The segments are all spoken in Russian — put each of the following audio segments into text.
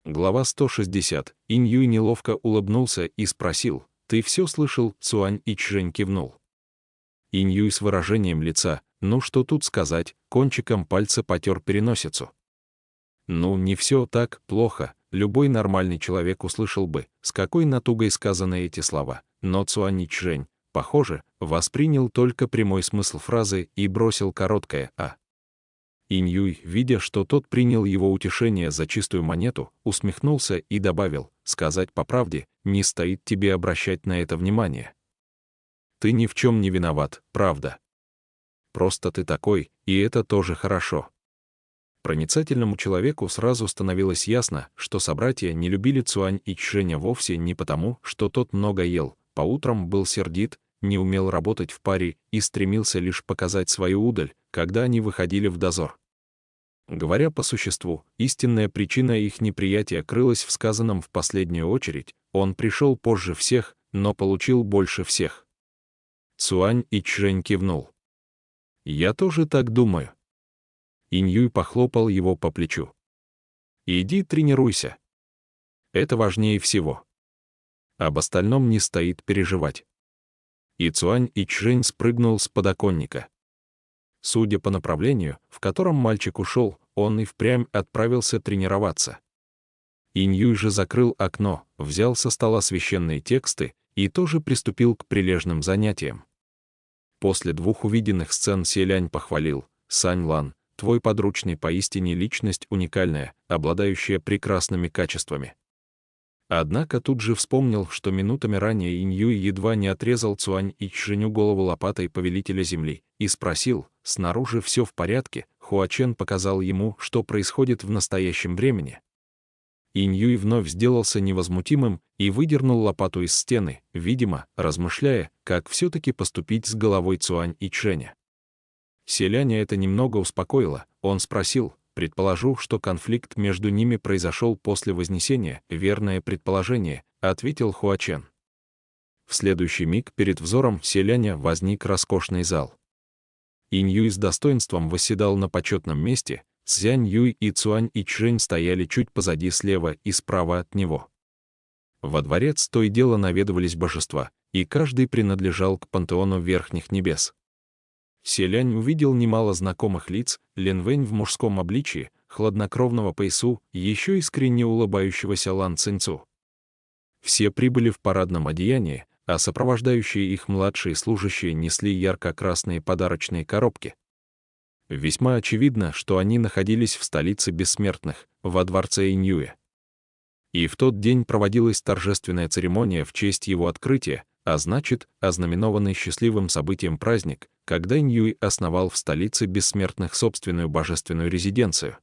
Глава 160. Инь-Юй неловко улыбнулся и спросил: «Ты все слышал?» Цуань Ичжэнь кивнул. Инь-Юй с выражением лица: «Ну что тут сказать?» кончиком пальца потер переносицу. «Ну, не все так плохо, любой нормальный человек услышал бы, с какой натугой сказаны эти слова, но Цуань Ичжэнь, похоже, воспринял только прямой смысл фразы и бросил короткое «а». Инь-Юй, видя, что тот принял его утешение за чистую монету, усмехнулся и добавил: «Сказать по правде, не стоит тебе обращать на это внимание. Ты ни в чем не виноват, правда. Просто ты такой, и это тоже хорошо». Проницательному человеку сразу становилось ясно, что собратья не любили Цуань Ичжэня вовсе не потому, что тот много ел, по утрам был сердит, не умел работать в паре и стремился лишь показать свою удаль, когда они выходили в дозор. Говоря по существу, истинная причина их неприятия крылась в сказанном в последнюю очередь: он пришел позже всех, но получил больше всех. Цуань Ичжэнь кивнул. «Я тоже так думаю». Инь-Юй похлопал его по плечу. «Иди тренируйся. Это важнее всего. Об остальном не стоит переживать». И Цуань Ичжэнь спрыгнул с подоконника. Судя по направлению, в котором мальчик ушел, он и впрямь отправился тренироваться. Инь-Юй же закрыл окно, взял со стола священные тексты и тоже приступил к прилежным занятиям. После двух увиденных сцен Селянь похвалил: «Сань Лан, твой подручный поистине личность уникальная, обладающая прекрасными качествами». Однако тут же вспомнил, что минутами ранее Инь-Юй едва не отрезал Цуань Ичжэню голову лопатой повелителя земли, и спросил: «Снаружи все в порядке?» Хуачен показал ему, что происходит в настоящем времени. Инь-Юй вновь сделался невозмутимым и выдернул лопату из стены, видимо, размышляя, как все-таки поступить с головой Цуань Ичжэня. Селяня это немного успокоило. Он спросил: «Предположу, что конфликт между ними произошел после Вознесения». «Верное предположение», — ответил Хуачен. В следующий миг перед взором Селяня возник роскошный зал. Инь-Юй с достоинством восседал на почетном месте, Цзянь-Юй и Цуань Ичжэнь стояли чуть позади, слева и справа от него. Во дворец то и дело наведывались божества, и каждый принадлежал к пантеону верхних небес. Селянь увидел немало знакомых лиц: Лин Вэнь в мужском обличии, хладнокровного Пэйсу, еще искренне улыбающегося Лан Циньцу. Все прибыли в парадном одеянии, а сопровождающие их младшие служащие несли ярко-красные подарочные коробки. Весьма очевидно, что они находились в столице бессмертных, во дворце Инь-Юя. И в тот день проводилась торжественная церемония в честь его открытия, а значит, ознаменованный счастливым событием праздник, когда Инь-Юй основал в столице бессмертных собственную божественную резиденцию.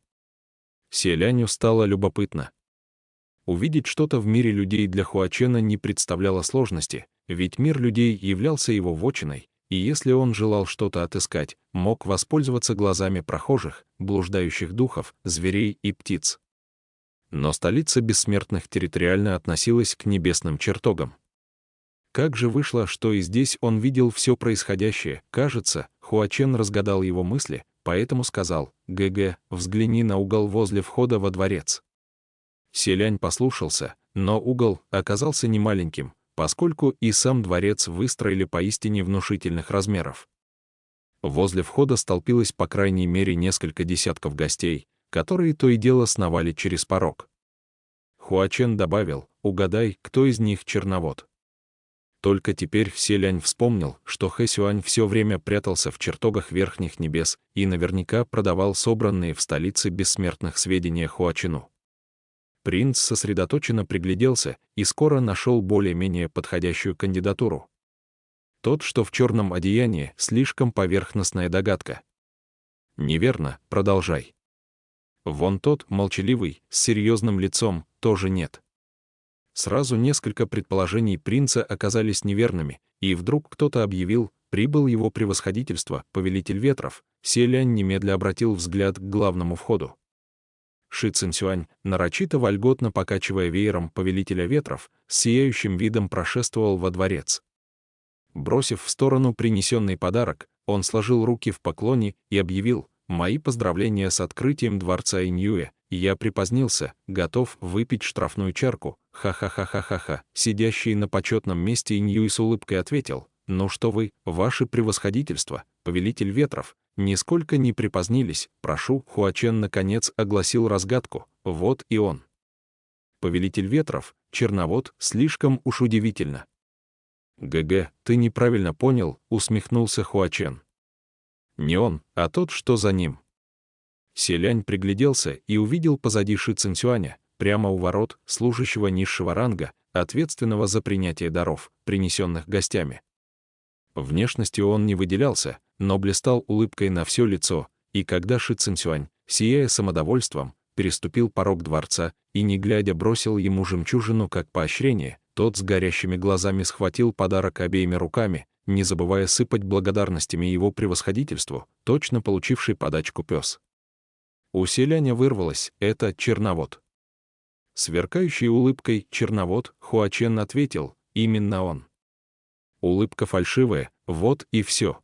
Селяню стало любопытно. Увидеть что-то в мире людей для Хуачена не представляло сложности, ведь мир людей являлся его вотчиной, и если он желал что-то отыскать, мог воспользоваться глазами прохожих, блуждающих духов, зверей и птиц. Но столица бессмертных территориально относилась к небесным чертогам. Как же вышло, что и здесь он видел все происходящее? Кажется, Хуачен разгадал его мысли, поэтому сказал: «ГГ, взгляни на угол возле входа во дворец». Селянь послушался, но угол оказался немаленьким, поскольку и сам дворец выстроили поистине внушительных размеров. Возле входа столпилось по крайней мере несколько десятков гостей, которые то и дело сновали через порог. Хуачен добавил: «Угадай, кто из них черновод». Только теперь Селянь вспомнил, что Хэсюань все время прятался в чертогах верхних небес и наверняка продавал собранные в столице бессмертных сведения Хуачену. Принц сосредоточенно пригляделся и скоро нашел более-менее подходящую кандидатуру. Тот, что в черном одеянии, слишком поверхностная догадка. Неверно, продолжай. Вон тот, молчаливый, с серьезным лицом, тоже нет. Сразу несколько предположений принца оказались неверными, и вдруг кто-то объявил: «Прибыл его превосходительство, повелитель ветров». Селянь немедля обратил взгляд к главному входу. Ши Цинсюань, нарочито вольготно покачивая веером повелителя ветров, с сияющим видом прошествовал во дворец. Бросив в сторону принесенный подарок, он сложил руки в поклоне и объявил: «Мои поздравления с открытием дворца Инь-Юя. я припозднился, готов выпить штрафную чарку, ха-ха-ха-ха-ха-ха». Сидящий на почетном месте Иньюй с улыбкой ответил: «Ну что вы, ваше превосходительство, повелитель ветров, нисколько не припозднились, прошу». Хуачен наконец огласил разгадку: вот и он. Повелитель ветров, черновод, слишком уж удивительно. «ГГ, ты неправильно понял», — усмехнулся Хуачен. «Не он, а тот, что за ним». Селянь пригляделся и увидел позади Ши Цинцюаня, прямо у ворот, служащего низшего ранга, ответственного за принятие даров, принесенных гостями. Внешностью он не выделялся, но блистал улыбкой на все лицо, и когда Ши Цинцюань, сияя самодовольством, переступил порог дворца и, не глядя, бросил ему жемчужину как поощрение, тот с горящими глазами схватил подарок обеими руками, не забывая сыпать благодарностями его превосходительству, точно получивший подачку пес. У селяня вырвалось: «Это черновод». Сверкающей улыбкой черновод Хуачен ответил: «Именно он». Улыбка фальшивая, вот и все.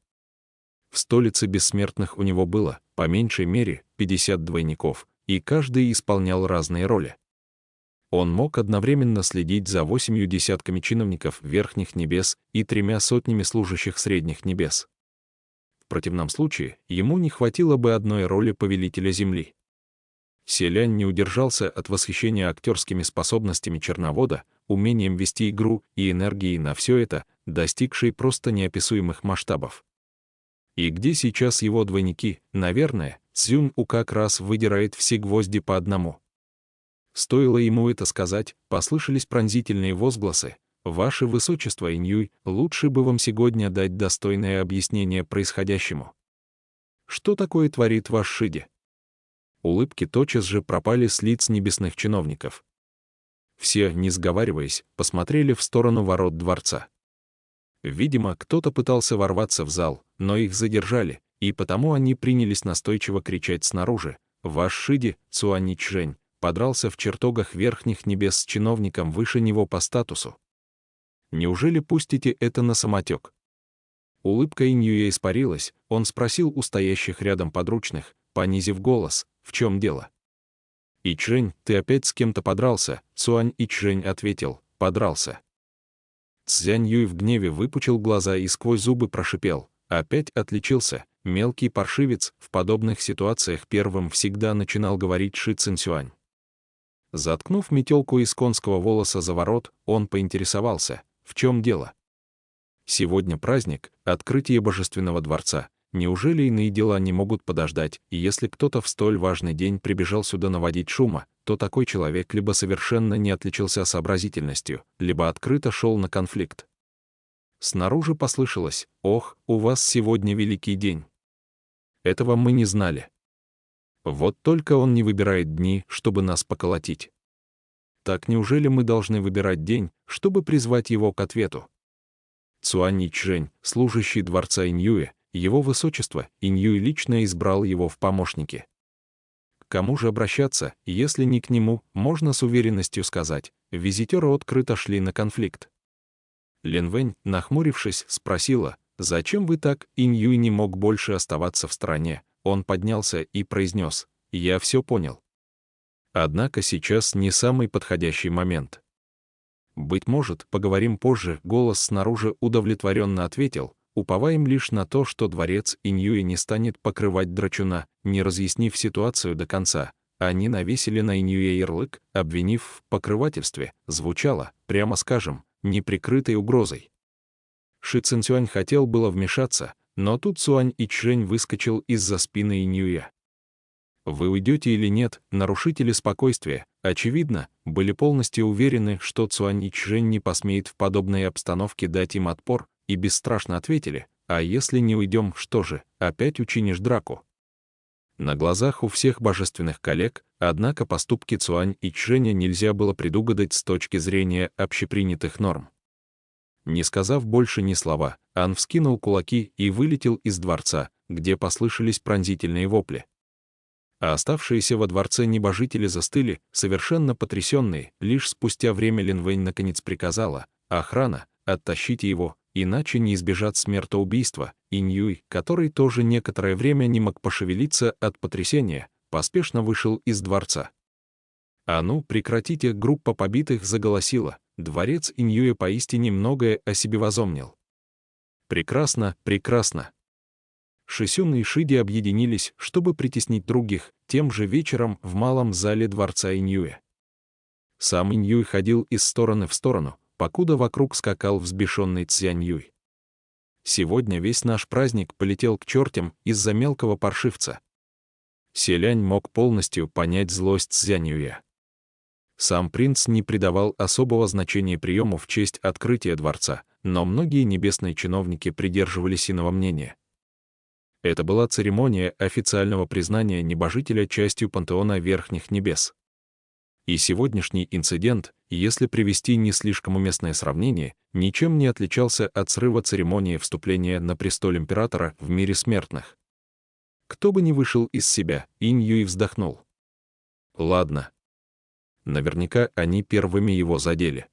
В столице бессмертных у него было, по меньшей мере, 50 двойников, и каждый исполнял разные роли. Он мог одновременно следить за 8 десятками чиновников верхних небес и 3 сотнями служащих средних небес. В противном случае ему не хватило бы одной роли повелителя земли. Селянь не удержался от восхищения актерскими способностями черновода, умением вести игру и энергией на все это, достигшей просто неописуемых масштабов. И где сейчас его двойники? Наверное, Цзюнь-У как раз выдирает все гвозди по одному. Стоило ему это сказать, послышались пронзительные возгласы: «Ваше Высочество Иньюй, лучше бы вам сегодня дать достойное объяснение происходящему. Что такое творит ваш Шиди?» Улыбки тотчас же пропали с лиц небесных чиновников. Все, не сговариваясь, посмотрели в сторону ворот дворца. Видимо, кто-то пытался ворваться в зал, но их задержали, и потому они принялись настойчиво кричать снаружи: «Ваш Шиди, Цуань Ичжэнь, подрался в чертогах верхних небес с чиновником выше него по статусу. Неужели пустите это на самотек?» Улыбка Иньюя испарилась, он спросил у стоящих рядом подручных, понизив голос: «В чем дело?» «Ичжэнь, ты опять с кем-то подрался?» Цуань Ичжэнь ответил: «Подрался». Цзянь Юй в гневе выпучил глаза и сквозь зубы прошипел: «Опять отличился, мелкий паршивец». В подобных ситуациях первым всегда начинал говорить Ши Цинцюань. Заткнув метелку из конского волоса за ворот, он поинтересовался: «В чем дело?» «Сегодня праздник, открытие Божественного дворца. Неужели иные дела не могут подождать, и если кто-то в столь важный день прибежал сюда наводить шума, то такой человек либо совершенно не отличился сообразительностью, либо открыто шел на конфликт». Снаружи послышалось: «Ох, у вас сегодня великий день. Этого мы не знали. Вот только он не выбирает дни, чтобы нас поколотить. Так неужели мы должны выбирать день, чтобы призвать его к ответу?» Цуань Ичжэнь, служащий дворца Иньюя, его высочество Иньюй лично избрал его в помощники. К кому же обращаться, если не к нему, можно с уверенностью сказать: визитеры открыто шли на конфликт. Лин Вэнь, нахмурившись, спросила: «Зачем вы так?» Иньюй не мог больше оставаться в стороне. Он поднялся и произнес: «Я все понял. Однако сейчас не самый подходящий момент. Быть может, поговорим позже». Голос снаружи удовлетворенно ответил: «Уповаем лишь на то, что дворец Иньюя не станет покрывать драчуна, не разъяснив ситуацию до конца». Они навесили на Иньюя ярлык, обвинив в покрывательстве, звучало, прямо скажем, неприкрытой угрозой. Ши Цинцюань хотел было вмешаться, но тут Цуань Ичжэнь выскочил из-за спины Иньюя. «Вы уйдете или нет?» Нарушители спокойствия, очевидно, были полностью уверены, что Цуань Ичжэнь не посмеет в подобной обстановке дать им отпор, и бесстрашно ответили: «А если не уйдем, что же, опять учинишь драку?» На глазах у всех божественных коллег, однако поступки Цуань Ичжэня нельзя было предугадать с точки зрения общепринятых норм. Не сказав больше ни слова, Ан вскинул кулаки и вылетел из дворца, где послышались пронзительные вопли. А оставшиеся во дворце небожители застыли, совершенно потрясенные. Лишь спустя время Лин Вэнь наконец приказала: «Охрана, оттащите его, иначе не избежать смертоубийства». Иньюй, который тоже некоторое время не мог пошевелиться от потрясения, поспешно вышел из дворца. «А ну, прекратите!» — группа побитых заголосила. Дворец Иньюя поистине многое о себе возомнил. «Прекрасно, прекрасно!» Шисюн и Шиди объединились, чтобы притеснить других, тем же вечером в малом зале дворца Иньюя. Сам Иньюй ходил из стороны в сторону, покуда вокруг скакал взбешенный Цзяньюй. «Сегодня весь наш праздник полетел к чертям из-за мелкого паршивца». Селянь мог полностью понять злость Цзяньюя. Сам принц не придавал особого значения приему в честь открытия дворца, но многие небесные чиновники придерживались иного мнения. Это была церемония официального признания небожителя частью пантеона верхних небес. И сегодняшний инцидент, если привести не слишком уместное сравнение, ничем не отличался от срыва церемонии вступления на престол императора в мире смертных. Кто бы ни вышел из себя, Инь-Юй вздохнул. Ладно. Наверняка они первыми его задели.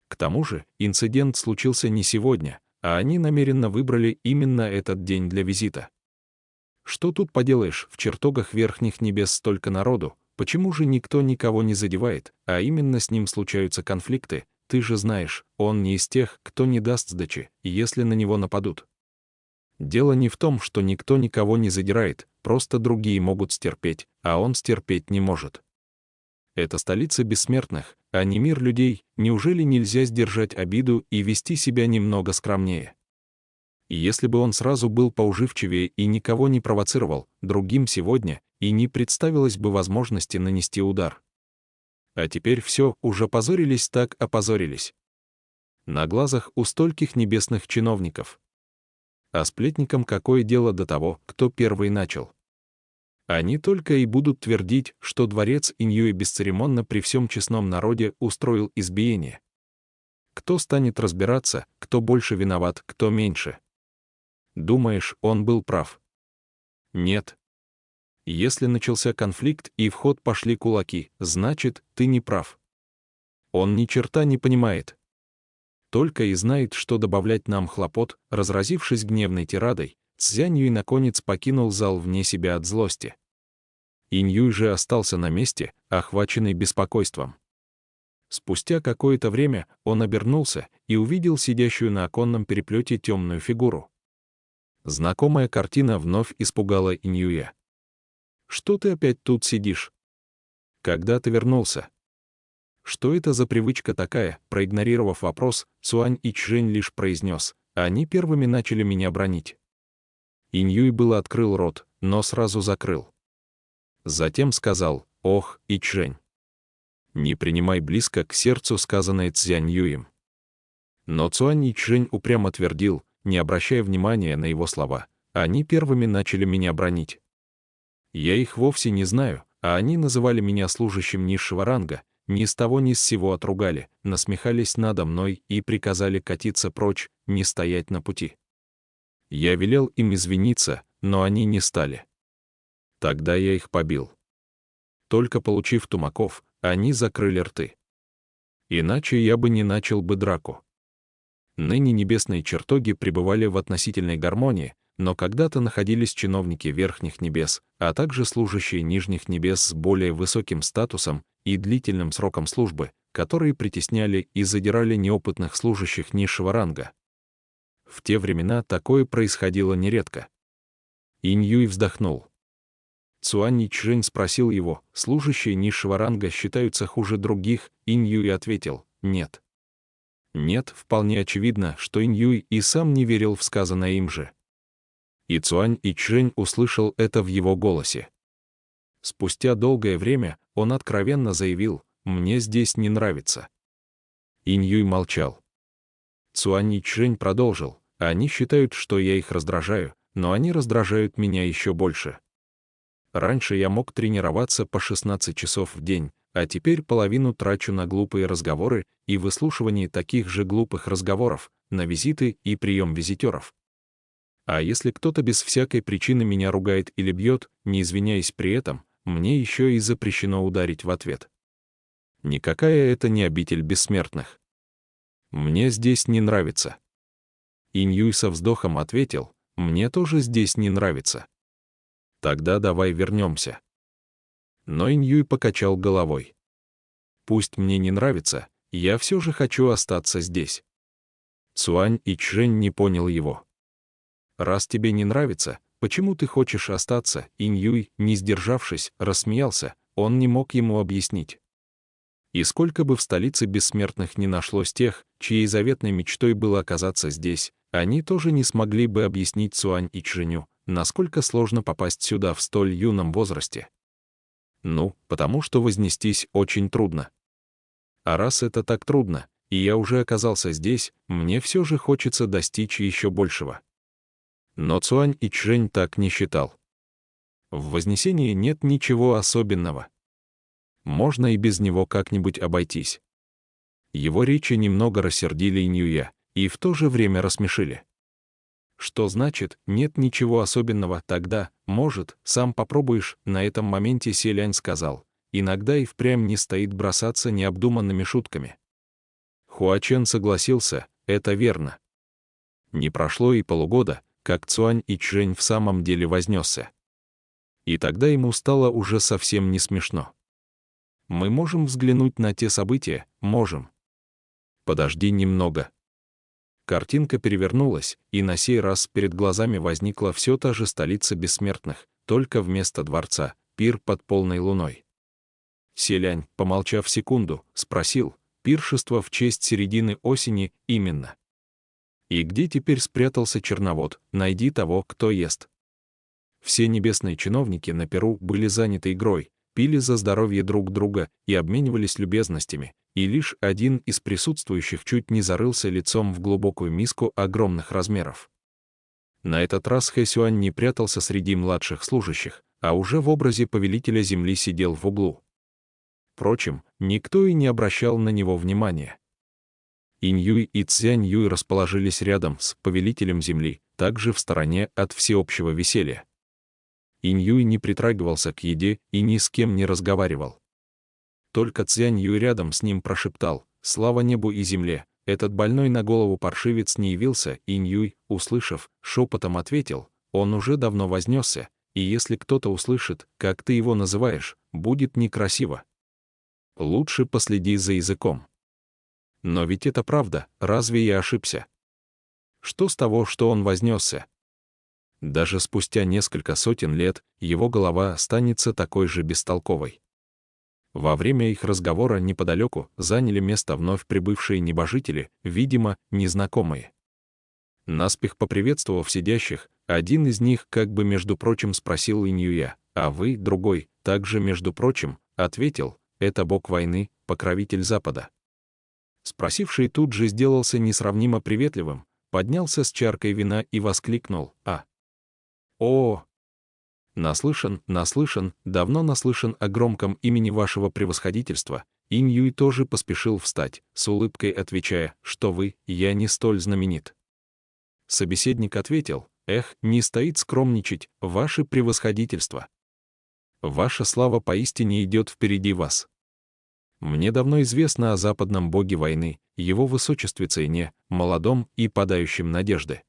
К тому же, инцидент случился не сегодня, а они намеренно выбрали именно этот день для визита. Что тут поделаешь, в чертогах верхних небес столько народу, почему же никто никого не задевает, а именно с ним случаются конфликты? Ты же знаешь, он не из тех, кто не даст сдачи, если на него нападут. Дело не в том, что никто никого не задирает, просто другие могут стерпеть, а он стерпеть не может. Это столица бессмертных, а не мир людей. Неужели нельзя сдержать обиду и вести себя немного скромнее? И если бы он сразу был поуживчивее и никого не провоцировал, другим сегодня и не представилось бы возможности нанести удар. А теперь все, уже позорились так опозорились. На глазах у стольких небесных чиновников. А сплетникам какое дело до того, кто первый начал? Они только и будут твердить, что дворец Иньюи бесцеремонно при всем честном народе устроил избиение. Кто станет разбираться, кто больше виноват, кто меньше? Думаешь, он был прав? Нет. Если начался конфликт и в ход пошли кулаки, значит, ты не прав. Он ни черта не понимает. Только и знает, что добавлять нам хлопот. Разразившись гневной тирадой, Цзяньюй наконец покинул зал вне себя от злости. Иньюй же остался на месте, охваченный беспокойством. Спустя какое-то время он обернулся и увидел сидящую на оконном переплете темную фигуру. Знакомая картина вновь испугала Иньюя. «Что ты опять тут сидишь? Когда ты вернулся?» Что это за привычка такая? Проигнорировав вопрос, Цуань Ичжэнь лишь произнес: «Они первыми начали меня бранить». Иньюй было открыл рот, но сразу закрыл. Затем сказал: «Ох, Ичжэнь, не принимай близко к сердцу сказанное Цзяньюем». Но Цуань Ичжэнь упрямо твердил, не обращая внимания на его слова: «Они первыми начали меня бранить. Я их вовсе не знаю, а они называли меня служащим низшего ранга, ни с того ни с сего отругали, насмехались надо мной и приказали катиться прочь, не стоять на пути. Я велел им извиниться, но они не стали. Тогда я их побил. Только получив тумаков, они закрыли рты. Иначе я бы не начал бы драку». Ныне небесные чертоги пребывали в относительной гармонии, но когда-то находились чиновники верхних небес, а также служащие нижних небес с более высоким статусом и длительным сроком службы, которые притесняли и задирали неопытных служащих низшего ранга. В те времена такое происходило нередко. Иньюй вздохнул. Цуань Ичжэнь спросил его: «Служащие низшего ранга считаются хуже других?» Иньюй ответил: «Нет». Нет, вполне очевидно, что Иньюй и сам не верил в сказанное им же. И Цуань Ичжэнь услышал это в его голосе. Спустя долгое время он откровенно заявил: «Мне здесь не нравится». Иньюй молчал. Цуань Ичжэнь продолжил: «Они считают, что я их раздражаю, но они раздражают меня еще больше. Раньше я мог тренироваться по 16 часов в день, а теперь половину трачу на глупые разговоры и выслушивание таких же глупых разговоров, на визиты и прием визитеров. А если кто-то без всякой причины меня ругает или бьет, не извиняясь при этом, мне еще и запрещено ударить в ответ. Никакая это не обитель бессмертных. Мне здесь не нравится». Иньюй со вздохом ответил: «Мне тоже здесь не нравится». «Тогда давай вернемся». Но Иньюй покачал головой. Пусть мне не нравится, я все же хочу остаться здесь. Цуань Ичжэнь не понял его. Раз тебе не нравится, почему ты хочешь остаться? Иньюй, не сдержавшись, рассмеялся, он не мог ему объяснить. И сколько бы в столице бессмертных не нашлось тех, чьей заветной мечтой было оказаться здесь, они тоже не смогли бы объяснить Цуань Ичжэню, насколько сложно попасть сюда в столь юном возрасте. Ну, потому что вознестись очень трудно. А раз это так трудно, и я уже оказался здесь, мне все же хочется достичь еще большего. Но Цуань Ичжэнь так не считал. В Вознесении нет ничего особенного. Можно и без него как-нибудь обойтись. Его речи немного рассердили Иньюя и в то же время рассмешили. Что значит «нет ничего особенного»? Тогда, может, сам попробуешь, на этом моменте Селянь сказал. Иногда и впрямь не стоит бросаться необдуманными шутками. Хуачен согласился, это верно. Не прошло и полугода, как Цуань Ичжэнь в самом деле вознесся. И тогда ему стало уже совсем не смешно. Мы можем взглянуть на те события, можем. Подожди немного. Картинка перевернулась, и на сей раз перед глазами возникла все та же столица бессмертных, только вместо дворца — пир под полной луной. Селянь, помолчав секунду, спросил, пиршество в честь середины осени именно. И где теперь спрятался черновод, найди того, кто ест. Все небесные чиновники на пиру были заняты игрой, пили за здоровье друг друга и обменивались любезностями, и лишь один из присутствующих чуть не зарылся лицом в глубокую миску огромных размеров. На этот раз Хэ Сюань не прятался среди младших служащих, а уже в образе повелителя земли сидел в углу. Впрочем, никто и не обращал на него внимания. Иньюй и Цзяньюй расположились рядом с повелителем земли, также в стороне от всеобщего веселья. Иньюй не притрагивался к еде и ни с кем не разговаривал. Только Цзяньюй рядом с ним прошептал: «Слава небу и земле, этот больной на голову паршивец не явился». Иньюй, услышав, шепотом ответил: «Он уже давно вознесся, и если кто-то услышит, как ты его называешь, будет некрасиво. Лучше последи за языком». Но ведь это правда, разве я ошибся? Что с того, что он вознесся? Даже спустя несколько сотен лет его голова останется такой же бестолковой. Во время их разговора неподалеку заняли место вновь прибывшие небожители, видимо, незнакомые. Наспех поприветствовав сидящих, один из них как бы между прочим спросил Иньюя: «А вы, другой, также между прочим?» Ответил: «Это бог войны, покровитель Запада». Спросивший тут же сделался несравнимо приветливым, поднялся с чаркой вина и воскликнул: «О, наслышан, давно наслышан о громком имени вашего превосходительства». Иньюй тоже поспешил встать, с улыбкой отвечая: «Что вы, я не столь знаменит». Собеседник ответил: «Эх, не стоит скромничать, ваше превосходительство. Ваша слава поистине идет впереди вас. Мне давно известно о западном боге войны, его высочестве Цэйне, молодом и подающем надежды.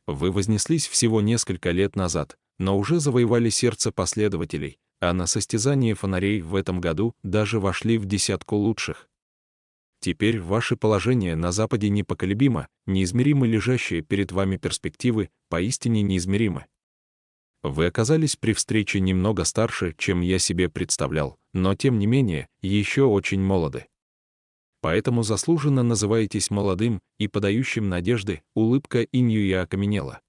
Вы вознеслись всего несколько лет назад, но уже завоевали сердце последователей, а на состязание фонарей в этом году даже вошли в десятку лучших. Теперь ваше положение на Западе непоколебимо, неизмеримо лежащие перед вами перспективы поистине неизмеримы. Вы оказались при встрече немного старше, чем я себе представлял, но тем не менее, еще очень молоды. Поэтому заслуженно называетесь молодым и подающим надежды». Улыбка Иньюя окаменела.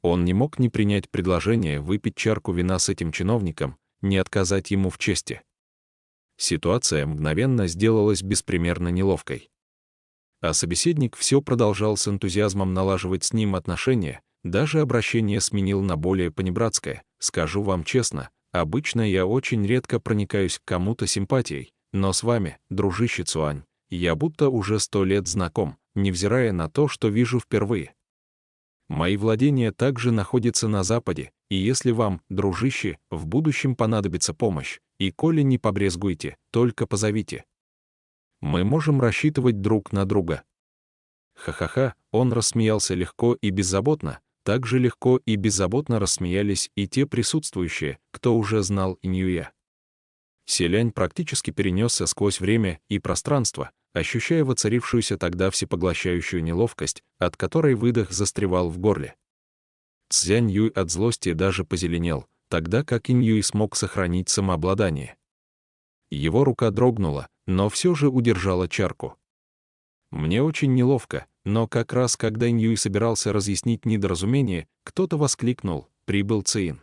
Он не мог не принять предложение выпить чарку вина с этим чиновником, не отказать ему в чести. Ситуация мгновенно сделалась беспримерно неловкой. А собеседник все продолжал с энтузиазмом налаживать с ним отношения, даже обращение сменил на более понебратское. «Скажу вам честно, обычно я очень редко проникаюсь к кому-то симпатией, но с вами, дружище Цуань, я будто уже 100 лет знаком, невзирая на то, что вижу впервые. Мои владения также находятся на Западе, и если вам, дружище, в будущем понадобится помощь, и коли не побрезгуйте, только позовите. Мы можем рассчитывать друг на друга». Ха-ха-ха, он рассмеялся легко и беззаботно, так же легко и беззаботно рассмеялись и те присутствующие, кто уже знал Иньюя. Селянь практически перенесся сквозь время и пространство, ощущая воцарившуюся тогда всепоглощающую неловкость, от которой выдох застревал в горле. Цзянь Юй от злости даже позеленел, тогда как Инь Юй смог сохранить самообладание. Его рука дрогнула, но все же удержала чарку. Мне очень неловко, но как раз когда Инь Юй собирался разъяснить недоразумение, кто-то воскликнул: «Прибыл Цзин».